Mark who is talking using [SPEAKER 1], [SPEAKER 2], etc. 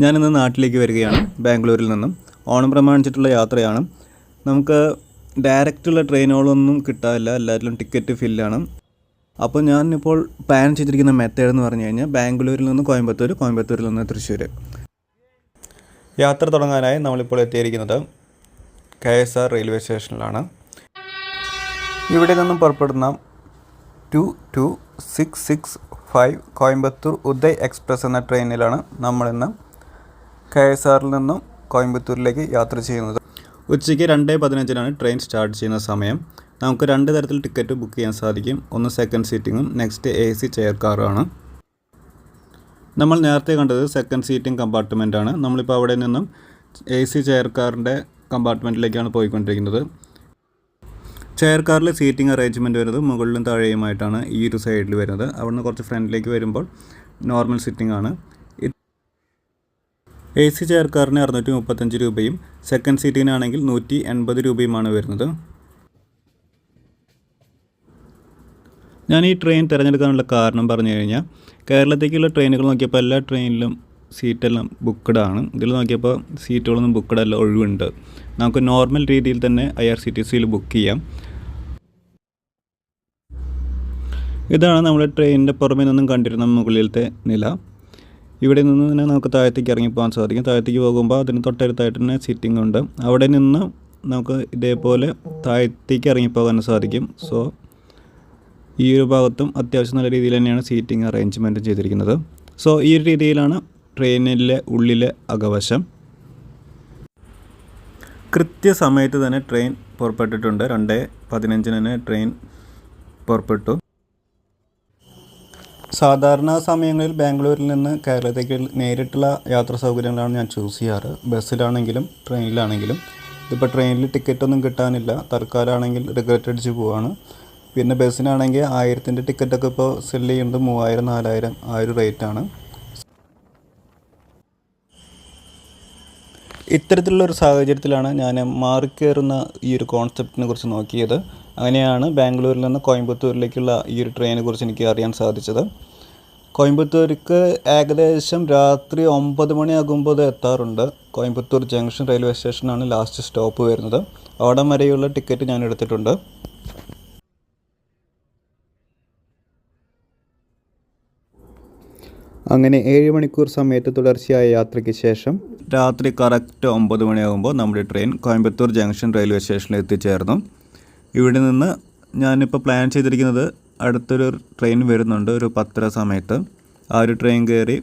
[SPEAKER 1] ഞാനിന്ന് നാട്ടിലേക്ക് വരികയാണ് ബാംഗ്ലൂരിൽ നിന്നും. ഓണം പ്രമാണിച്ചിട്ടുള്ള യാത്രയാണ്. നമുക്ക് ഡയറക്റ്റുള്ള ട്രെയിനുകളൊന്നും കിട്ടാനില്ല, എല്ലാത്തിലും ടിക്കറ്റ് ഫില്ലാണ്. അപ്പോൾ ഞാനിപ്പോൾ പ്ലാൻ ചെയ്തിരിക്കുന്ന മെത്തേഡ് എന്ന് പറഞ്ഞു കഴിഞ്ഞാൽ ബാംഗ്ലൂരിൽ നിന്ന് കോയമ്പത്തൂർ, കോയമ്പത്തൂരിൽ നിന്ന് തൃശ്ശൂർ. യാത്ര തുടങ്ങാനായി നമ്മളിപ്പോൾ എത്തിയിരിക്കുന്നത് KSR റെയിൽവേ സ്റ്റേഷനിലാണ്. ഇവിടെ നിന്നും പുറപ്പെടുന്ന 22665 കോയമ്പത്തൂർ ഉദയ് എക്സ്പ്രസ് എന്ന ട്രെയിനിലാണ് നമ്മളിന്ന് KSRൽ നിന്നും കോയമ്പത്തൂരിലേക്ക് യാത്ര ചെയ്യുന്നത്. ഉച്ചയ്ക്ക് 2:15 ട്രെയിൻ സ്റ്റാർട്ട് ചെയ്യുന്ന സമയം. നമുക്ക് 2 തരത്തിൽ ടിക്കറ്റ് ബുക്ക് ചെയ്യാൻ സാധിക്കും. ഒന്ന് സെക്കൻഡ് സീറ്റിങ്ങും നെക്സ്റ്റ് AC ചെയർ കാറുമാണ്. നമ്മൾ നേരത്തെ കണ്ടത് സെക്കൻഡ് സീറ്റിംഗ് കമ്പാർട്ട്മെൻറ്റാണ്. നമ്മളിപ്പോൾ അവിടെ നിന്നും AC ചെയർ കാറിൻ്റെ കമ്പാർട്ട്മെൻറ്റിലേക്കാണ് പോയിക്കൊണ്ടിരിക്കുന്നത്. ചെയർ കാറിൽ സീറ്റിംഗ് അറേഞ്ച്മെൻറ്റ് വരുന്നത് മുകളിലും താഴെയുമായിട്ടാണ് ഈ ഒരു സൈഡിൽ വരുന്നത്. അവിടുന്ന് കുറച്ച് ഫ്രണ്ടിലേക്ക് വരുമ്പോൾ നോർമൽ സീറ്റിംഗ് ആണ്. AC ചെയർ കാറിന് 635 രൂപയും സെക്കൻഡ് സീറ്റിനാണെങ്കിൽ 180 രൂപയുമാണ് വരുന്നത്. ഞാൻ ഈ ട്രെയിൻ തിരഞ്ഞെടുക്കാനുള്ള കാരണം പറഞ്ഞു കഴിഞ്ഞാൽ കേരളത്തേക്കുള്ള ട്രെയിനുകൾ നോക്കിയപ്പോൾ എല്ലാ ട്രെയിനിലും സീറ്റെല്ലാം ബുക്ക്ഡ് ആണ്. ഇതിൽ നോക്കിയപ്പോൾ സീറ്റുകളൊന്നും ബുക്ക്ഡ് അല്ല, ഒഴിവുണ്ട്. നമുക്ക് നോർമൽ രീതിയിൽ തന്നെ IRCTCയിൽ ബുക്ക് ചെയ്യാം. ഇതാണ് നമ്മുടെ ട്രെയിനിൻ്റെ പുറമേ നിന്നും കണ്ടിരുന്ന മുകളിലത്തെ നില. ഇവിടെ നിന്ന് തന്നെ നമുക്ക് താഴത്തേക്ക് ഇറങ്ങിപ്പോകാൻ സാധിക്കും. താഴത്തേക്ക് പോകുമ്പോൾ അതിന് തൊട്ടടുത്തായിട്ട് തന്നെ സീറ്റിംഗ് ഉണ്ട്. അവിടെ നിന്ന് നമുക്ക് ഇതേപോലെ താഴത്തേക്ക് ഇറങ്ങിപ്പോകാൻ സാധിക്കും. സോ ഈ ഒരു ഭാഗത്തും അത്യാവശ്യം നല്ല രീതിയിൽ തന്നെയാണ് സീറ്റിംഗ് അറേഞ്ച്മെൻറ്റ് ചെയ്തിരിക്കുന്നത്. സോ ഈ ഒരു രീതിയിലാണ് ട്രെയിനിലെ ഉള്ളിലെ അകവശം. കൃത്യസമയത്ത് തന്നെ ട്രെയിൻ പുറപ്പെട്ടിട്ടുണ്ട്. 2:15 തന്നെ ട്രെയിൻ പുറപ്പെട്ടു. സാധാരണ സമയങ്ങളിൽ ബാംഗ്ലൂരിൽ നിന്ന് കേരളത്തേക്ക് നേരിട്ടുള്ള യാത്രാ സൗകര്യങ്ങളാണ് ഞാൻ ചൂസ് ചെയ്യാറ്. ബസ്സിലാണെങ്കിലും ട്രെയിനിലാണെങ്കിലും. ഇതിപ്പോൾ ട്രെയിനിൽ ടിക്കറ്റൊന്നും കിട്ടാനില്ല. തൽക്കാലമാണെങ്കിൽ റിഗ്രറ്റ് അടിച്ച് പോവാണ്. പിന്നെ ബസ്സിനാണെങ്കിൽ 1000-ൻ്റെ ടിക്കറ്റൊക്കെ ഇപ്പോൾ സെല് ചെയ്യുന്നത് 3000-4000 ആ ഒരു റേറ്റാണ്. ഇത്തരത്തിലുള്ളൊരു സാഹചര്യത്തിലാണ് ഞാൻ മാറിക്കയറുന്ന ഈ ഒരു കോൺസെപ്റ്റിനെ കുറിച്ച് നോക്കിയത്. അങ്ങനെയാണ് ബാംഗ്ലൂരിൽ നിന്ന് കോയമ്പത്തൂരിലേക്കുള്ള ഈ ഒരു ട്രെയിനെ കുറിച്ച് എനിക്ക് അറിയാൻ സാധിച്ചത്. കോയമ്പത്തൂർക്ക് ഏകദേശം രാത്രി 9 മണിയാകുമ്പോൾ എത്താറുണ്ട്. കോയമ്പത്തൂർ ജംഗ്ഷൻ റെയിൽവേ സ്റ്റേഷനാണ് ലാസ്റ്റ് സ്റ്റോപ്പ് വരുന്നത്. അവിടെ വരെയുള്ള ടിക്കറ്റ് ഞാൻ എടുത്തിട്ടുണ്ട്. അങ്ങനെ 7 മണിക്കൂർ സമയത്ത് തുടർച്ചയായ യാത്രയ്ക്ക് ശേഷം രാത്രി കറക്റ്റ് 9 മണിയാകുമ്പോൾ നമ്മുടെ ട്രെയിൻ കോയമ്പത്തൂർ ജംഗ്ഷൻ റെയിൽവേ സ്റ്റേഷനിൽ എത്തിച്ചേർന്നു. ഇവിടെ നിന്ന് ഞാനിപ്പോൾ പ്ലാൻ ചെയ്തിരിക്കുന്നത് അടുത്തൊരു ട്രെയിൻ വരുന്നുണ്ട് ഒരു 10:30 സമയത്ത്. ആ ഒരു ട്രെയിൻ കയറി